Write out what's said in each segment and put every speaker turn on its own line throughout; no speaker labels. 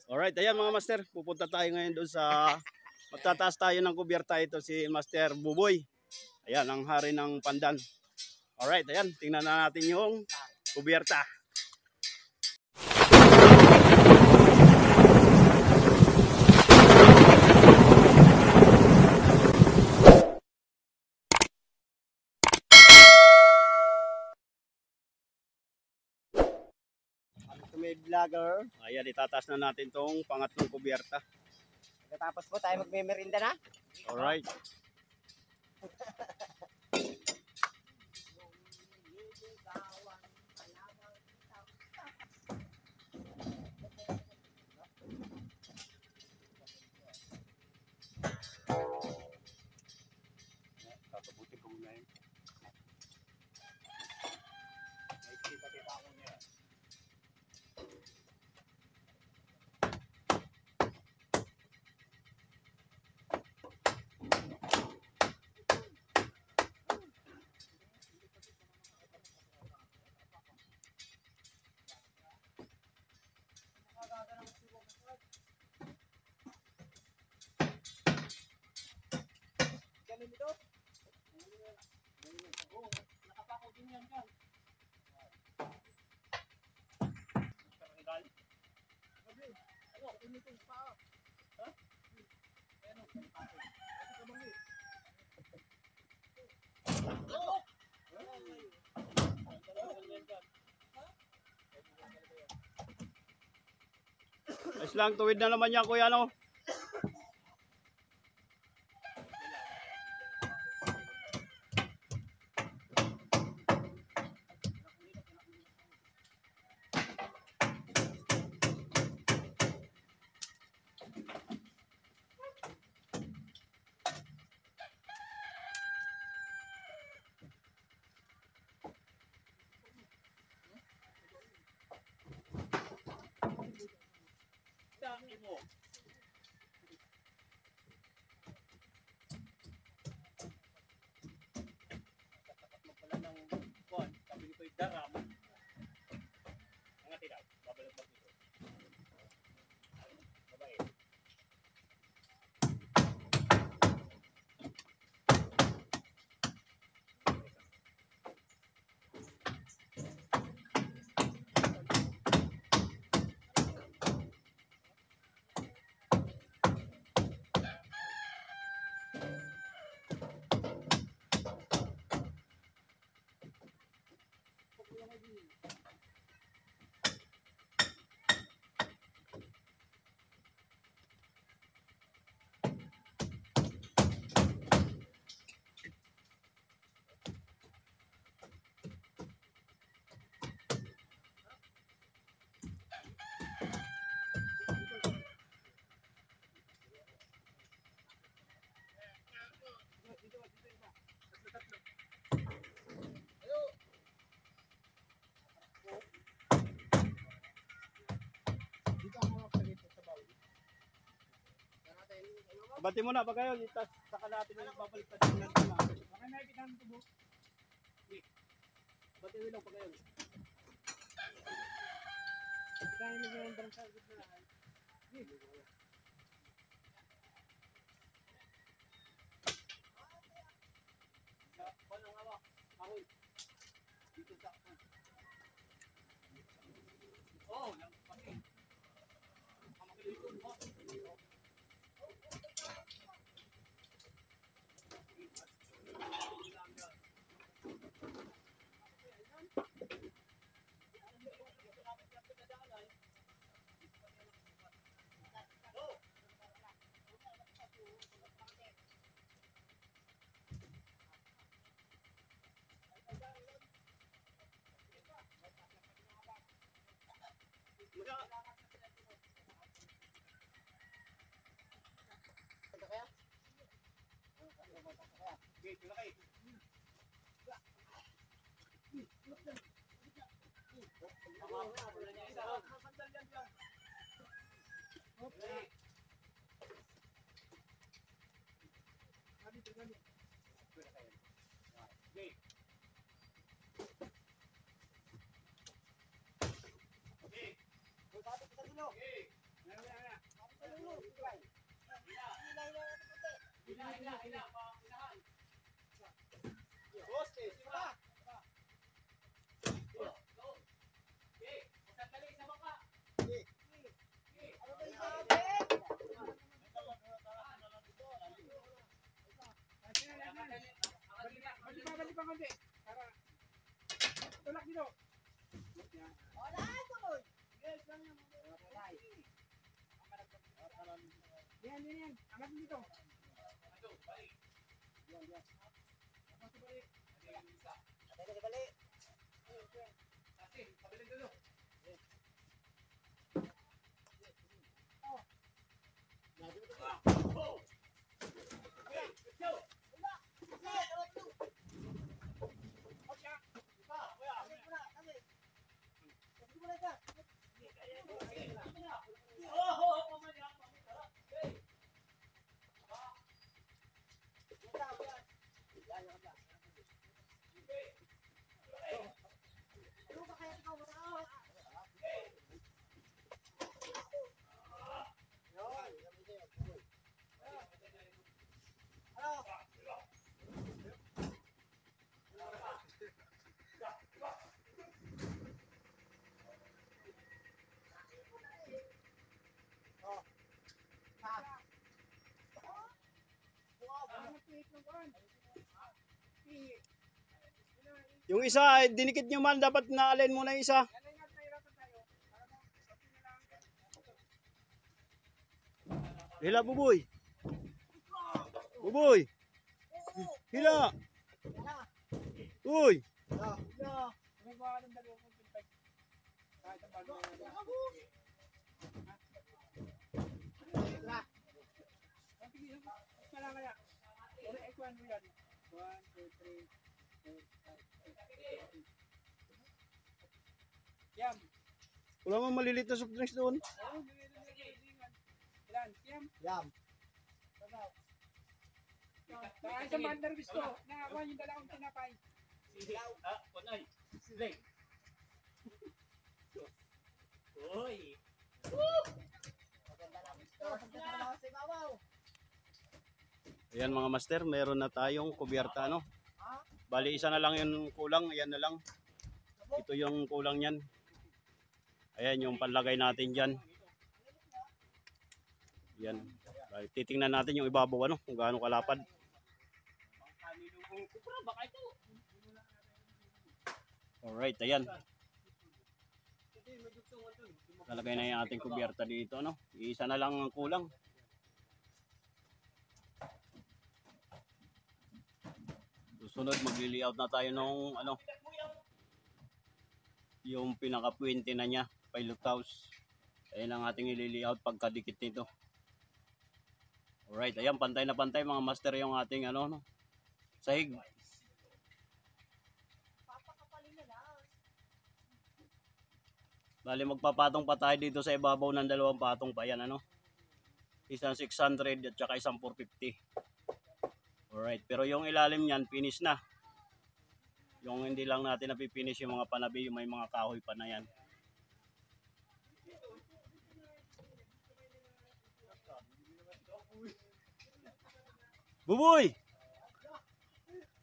Alright, ayan mga master, pupunta tayo ngayon doon sa magtataas tayo ng kubyerta. Ito si Master Buboy. Ayan, ang hari ng Pandan. Alright, ayan, tingnan na natin yung kubyerta.
May vlogger.
Ayan, itataas na natin tong pangatlong kubyerta.
Tapos po tayo magme-merinda na.
Alright. Tatabutin ko muna yun. Ayos lang, tuwid na naman yan kuya, no? Bati mo na pa kayo, saka natin yung babalik na tingnan ko na. Baka nakikita ng tubo. Bati mo lang pa kayo. Kaya nag-render sa gitna. Walang hawak. Ahoy. Dito sa ako. Oh, lang pati. Yung isa, dinikit nyo man, dapat naalin muna yung isa. Hila, Buboy. Buboy. Hila. Uy. Wala mang malilit na soft drinks doon.
Yam.
Sa Mandar Bisto, nakakuha yung dalawang tinapay.
Kunay. Silay. Uy.
Ayan mga master, meron na tayong kubyerta, no? Bali, isa na lang yung kulang, ayan na lang. Ito yung kulang yan. Ayan yung panlagay natin dyan. Yan. Bali, titingnan natin yung ibabaw, ano, kung gaano kalapad. Alright, ayan. Lalagay na yung ating kubyerta dito, no? Isa na lang ang kulang. Susunod, magli-layout na tayo nung, ano, yung pinaka-puwente na niya, pilot house. Ayan ang ating i-layout pagkadikit nito. Alright, ayan, pantay na pantay mga master yung ating, ano, no, sahig. Bali, magpapatong pa tayo dito sa ibabaw ng dalawang patong pa yan, ano. Isang 600 at saka isang 450. Alright, pero yung ilalim niyan, finish na. Yung hindi lang natin napipinish yung mga panabi, yung may mga kahoy pa na yan. Buboy!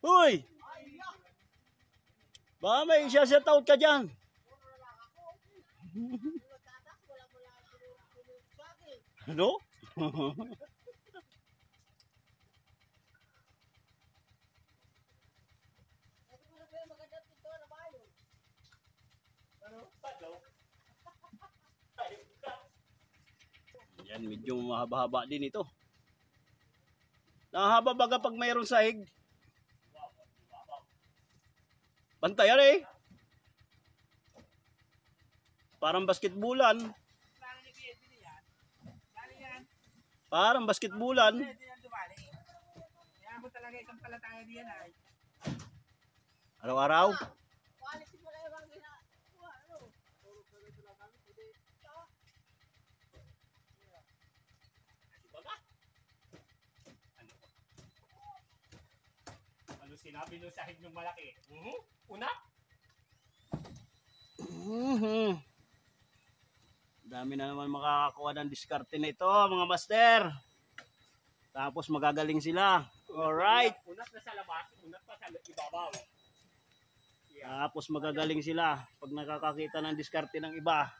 Uy! Baka may isa-set out ka dyan. Ano? Yan, medyo mahaba-haba din ito. Nahaba baga pag mayroon sahig. Bantayan eh. Parang basketbulan. Parang basketbulan. Araw-araw.
Ano sinabi nung sahig ng malaki? Una?
Dami na naman makakakuha ng diskarte na ito, mga master. Tapos magagaling sila. Alright.
Unat na sa labas, unat pa sa ibabaw.
Tapos magagaling sila pag nakakakita ng diskarte ng iba.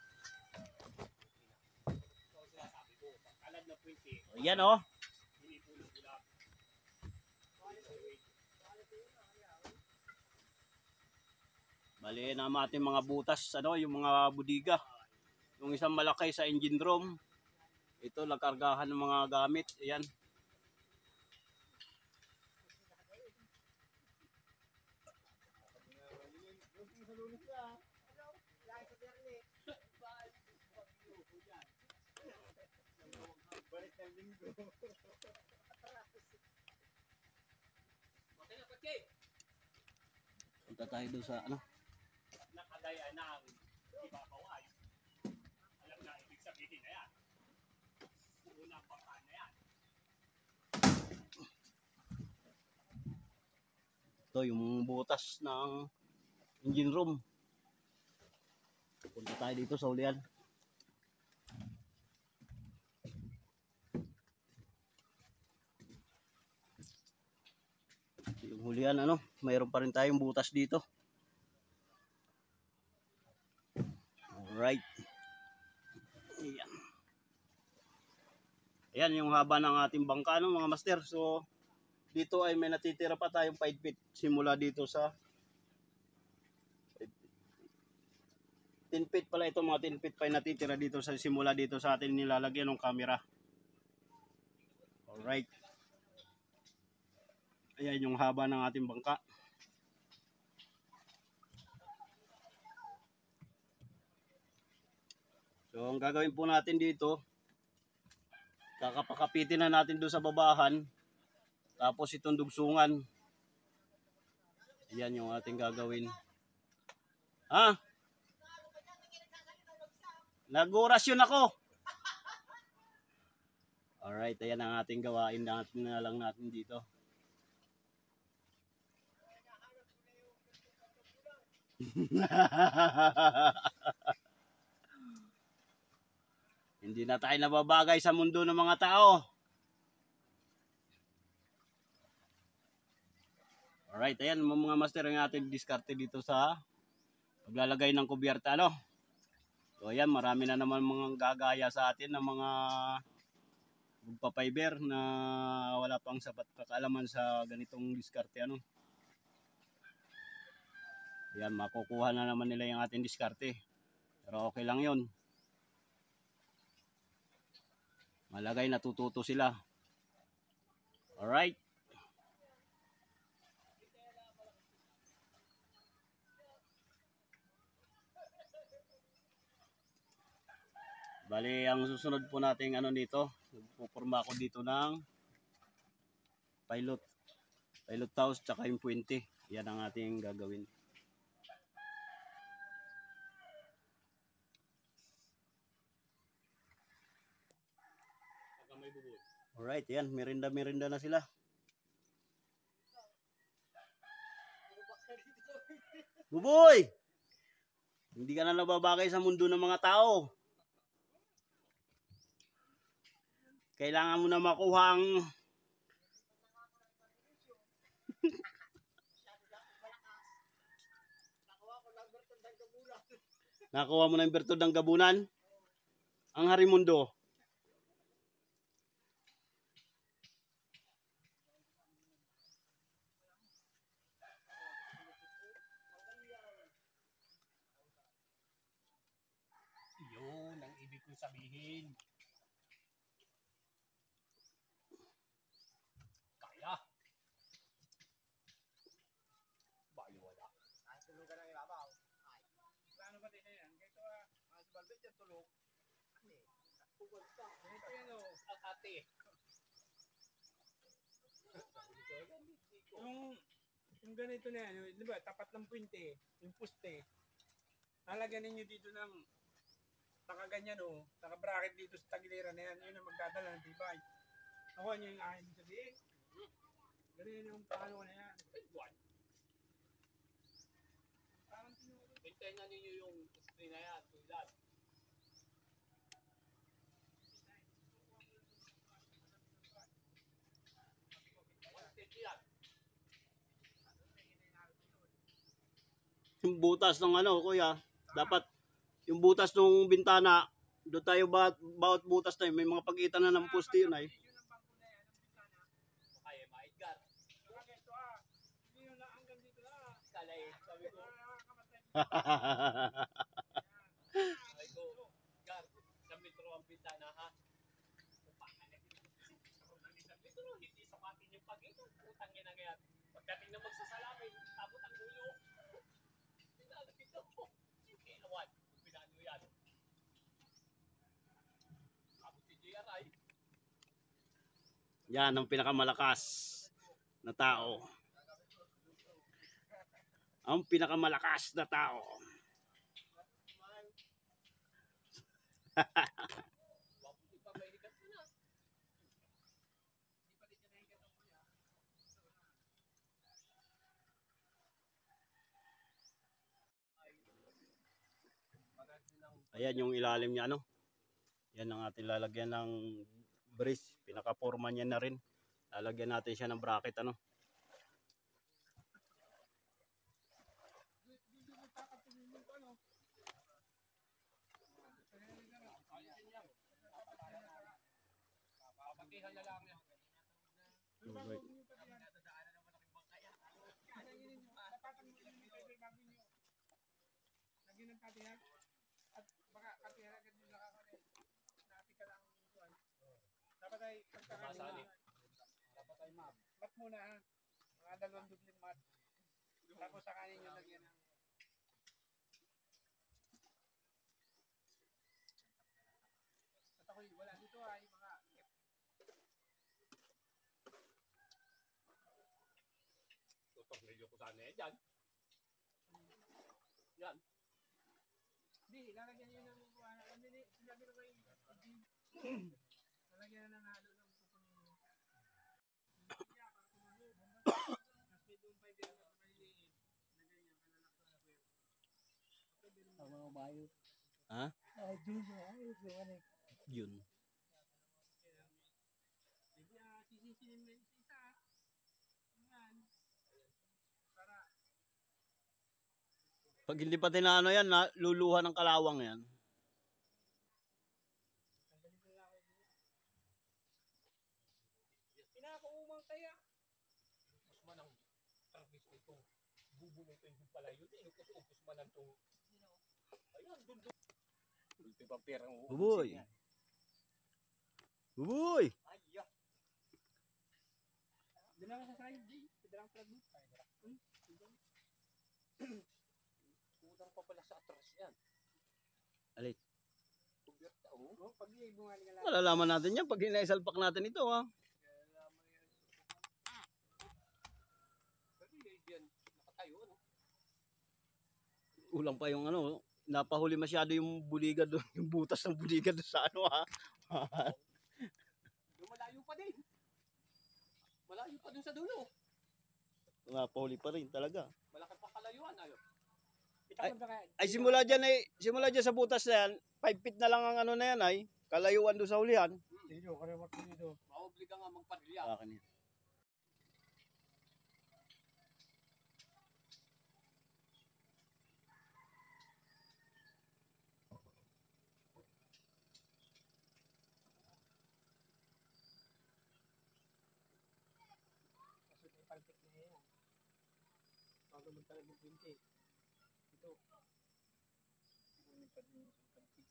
Kalad na puwinte,
Ayan oh.
pinipulog-bulak.
Bali na ating mga butas, ano, yung mga budiga. Yung isang malaki sa engine room. Ito, nagkargahan ng mga gamit. Ayan. Punta tayo doon sa ano.
Nakagaya ng ibabaw ay. Alam na, ibig sabihin na yan. Unang pakaan na yan.
Ito yung butas ng engine room. Punta tayo dito sa ulian. Yung hulihan, ano, mayroon pa rin tayong butas dito. Alright. Ayan. Ayan yung haba ng ating bangka, ano, mga master. So dito ay may natitira pa tayong 5 feet simula dito sa 10 feet pala ito, mga 10 feet pa yung natitira dito sa simula dito sa atin nilalagyan ng camera. Alright. Ayan yung haba ng ating bangka. So ang gagawin po natin dito, kakapakapitin na natin doon sa babahan. Tapos itong dugsungan. Yan yung ating gagawin. Ha? Nag-orasyon ako. Alright, ayan ang ating gawain natin na lang natin dito. Hindi na tayo nababagay sa mundo ng mga tao. Alright, ayan mga master ang ating diskarte dito sa paglalagay ng kubyerta, ano? So ayan, marami na naman mga gagaya sa atin ng mga magpa-fiber na wala pang sapat kakaalaman sa ganitong diskarte, ano? Ayan, makukuha na naman nila yung ating diskarte. Pero okay lang yun. Malagay natututo sila. Alright. Bali, ang susunod po nating ano dito, pupurma ako dito ng pilot house tsaka yung puwente. Yan ang ating gagawin. Alright, yan, merinda na sila. Buboy! Hindi ka na nababagay sa mundo ng mga tao. Kailangan mo na makuha ang nakuha mo na yung bertod ng gabunan. Ang harimundo.
Yun ang ibig kong sabihin. Kaya. Bayo wala.
Tulugan ng ibabaw.
Plano ba din na yan? Kaya ito mas balbit yung tulog. Ito yan o.
At ate.
Yung ganito na yan, di ba, tapat ng puwinte, yung puste, lalagyan ninyo dito ng nakaganyan o, naka-bracket dito sa tagiliran na yan, yun ang magdadala ng tibay. Nakuha nyo yung akin sabihin. Ganyan yung paano na yan.
Hintayin na ninyo yung screen na yan. Tulad.
Yung butas ng ano, kuya, dapat yung butas ng bintana, doon tayo bawat butas na yun, may mga pagitan na ng poste yun ay.
Kaya maidgar.
Ito hindi yun na hanggang dito na.
Kalay, sabi ko, Gar, isang metro ang bintana ha. Isang metro, hindi sapatin yung pagitan. Putang ina ngayon. Pagdating na magsasalamin, tapos ang ulo. Pinalapit ako. Kinawan, pinano yan. Tapos si JRI.
Yan ang pinakamalakas na tao. Ang pinakamalakas na tao.
Waputi pa may likat ko na.
Ayan yung ilalim niya, ano. Yan ang ating lalagyan ng brace. Pinaka-forma niya na rin. Lalagyan natin siya ng bracket, ano.
Papatihan na lang yan.
Okay.
Lagyan ng katihan. At baka katihan agad yung nakakalit. Napi ka lang. Dapat ay
Masali.
dapat ay mat muna ha. Mga 2 dubling mat. Tapos sa kanin yung lagyan ng at ako'y wala dito ay mga
Tutornilyo ko sana yan dyan. Yan.
hindi, lalagyan nyo ng sinabi na kayo lalagyan na ng halo ng pupunin nyo. Tapos may doon pa yung na maliliit na ganyan kalalak sa kuya.
Ang mga bayo.
Ha?
Ay, dun ay, ano.
Yun.
Hindi sisisinin mo yung isa. Yan. Para
Pag hindi pa tinano yan, luluha ng kalawang yan.
tanggalin ko lang ako dito. Pinakaumang kaya.
Upos man ang trapis nito. Bubo nito yung pala yun. Upos man ang itong... Ayan, dun. Ulti pa perang
Buboy! Buboy!
Ay, yeah.
Doon lang sa side, di. Pidalang plug mo.
Udang pa pala sa atras yan.
Alit.
Tubyerta, oh.
Oh, pag bunga nga lang.
Malalaman natin yan pag hinaisalpak natin ito, ha.
Pero yan, nakatayo, ano?
Kulang pa yung ano, napahuli masyado yung buligan doon, yung butas ng buligan doon sa ano, ha.
Yung malayo pa din. Malayo pa dun sa dulo.
Napahuli pa rin talaga.
Malaki pa kalayuan, ayo.
Itakot na kaya.
Ay simula dyan sa butas na yan, 5 feet na lang ang ano na yan ay, kalayuan doon sa hulihan.
Dito, karemat ko dito.
Maobliga nga magparilya.
Akin yan.
Kasi may palpik na yan. Bago mo talaga mag-20. Ito. Ano pa din yung palpik.